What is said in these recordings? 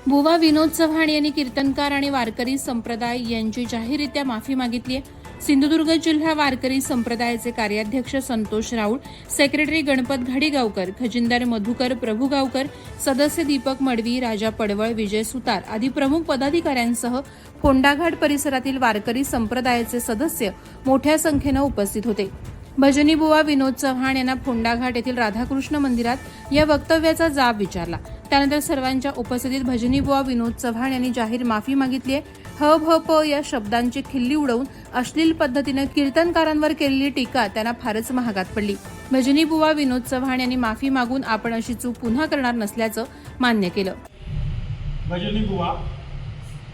बुवा विनोद चव्हाण यांनी कीर्तनकार आणि वारकरी संप्रदाय यांची जाहीररित्या माफी मागितली आहे। सिंधुदुर्ग जिल्हा वारकरी संप्रदायाचे कार्याध्यक्ष संतोष राऊळ, सेक्रेटरी गणपत घाडीगावकर, खजिनदार मधुकर प्रभुगावकर, सदस्य दीपक मडवी, राजा पडवळ, विजय सुतार आदी प्रमुख पदाधिकाऱ्यांसह फोंडाघाट परिसरातील वारकरी संप्रदायाचे सदस्य मोठ्या संख्येने उपस्थित होते। भजनी बुवा विनोद चव्हाण यांना फोंडाघाट येथील राधाकृष्ण मंदिरात या वक्तव्याचा जाब विचारला। त्यानंतर सर्वांच्या उपस्थितीत भजनी बुवा विनोद चव्हाण यांनी जाहीर माफी मागितली आहे। ह भ प या शब्दांची खिल्ली उडवून अश्लील पद्धतीने कीर्तनकारांवर केलेली टीका त्यांना फारच महागात पडली। भजनी बुवा विनोद चव्हाण यांनी माफी मागून आपण अशी चूक पुन्हा करणार नसल्याचं मान्य केलं। भजनी बुवा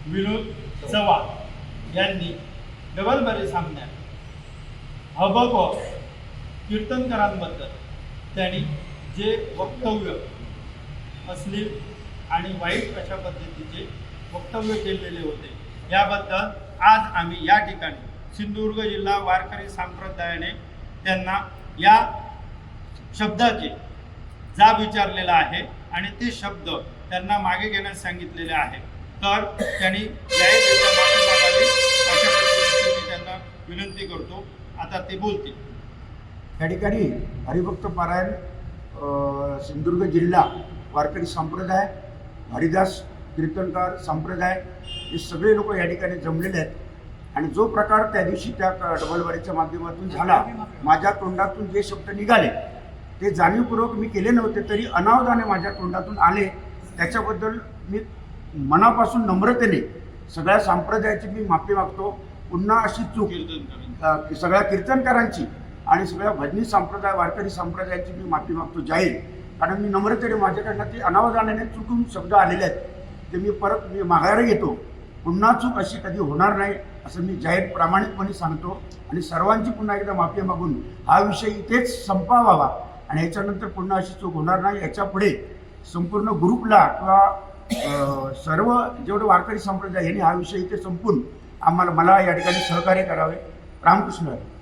विनोद चव्हाण यांनी डबलबारी सामन्यात हबक कीर्तनकारांबद्दल त्यांनी जे वक्तव्य अश्लील आणि वाईट अशा पद्धतीचे वक्तव्य केलेले होते, याबद्दल आज आम्ही या ठिकाणी सिंधुदुर्ग जिल्हा वारकरी संप्रदायाने त्यांना या शब्दाचे जाब विचारलेला आहे आणि ते शब्द त्यांना मागे घेण्यास सांगितलेले आहे। तर त्यांनी जाहीररित्या माफी मागावी अशा पद्धतीने मी त्यांना विनंती करतो। आता ते बोलतील। या ठिकाणी हरिभक्त पारायण सिंधुदुर्ग जिल्हा वारकरी संप्रदाय, हरिदास कीर्तनकार संप्रदाय हे सगळे लोक या ठिकाणी जमलेले आहेत आणि जो प्रकार त्या दिवशी त्या डबलबारीच्या माध्यमातून झाला, माझ्या तोंडातून जे शब्द निघाले ते जाणीवपूर्वक मी केले नव्हते, तरी अनावधाने माझ्या तोंडातून आले। त्याच्याबद्दल मी मनापासून नम्रतेने सगळ्या संप्रदायाची मी माफी मागतो। पुन्हा अशी चूक सगळ्या कीर्तनकारांची आणि सगळ्या भजनी संप्रदाय वारकरी संप्रदायाची मी माफी मागतो जाहीर, कारण मी नम्रतेने माझ्याकडनं ते अनावधानाने चुकून शब्द आलेले आहेत ते मी माघारी घेतो। पुन्हा चूक अशी कधी होणार नाही असं मी जाहीर प्रामाणिकपणे सांगतो आणि सर्वांची पुन्हा एकदा माफी मागून हा विषय इथेच संपवावा आणि ह्याच्यानंतर पुन्हा अशी चूक होणार नाही। याच्या पुढे संपूर्ण ग्रुपला किंवा सर्व जेवढे वारकरी संप्रदाय यांनी हा विषय इथे संपून मला या ठिकाणी सहकार्य करावे। रामकृष्ण हरी।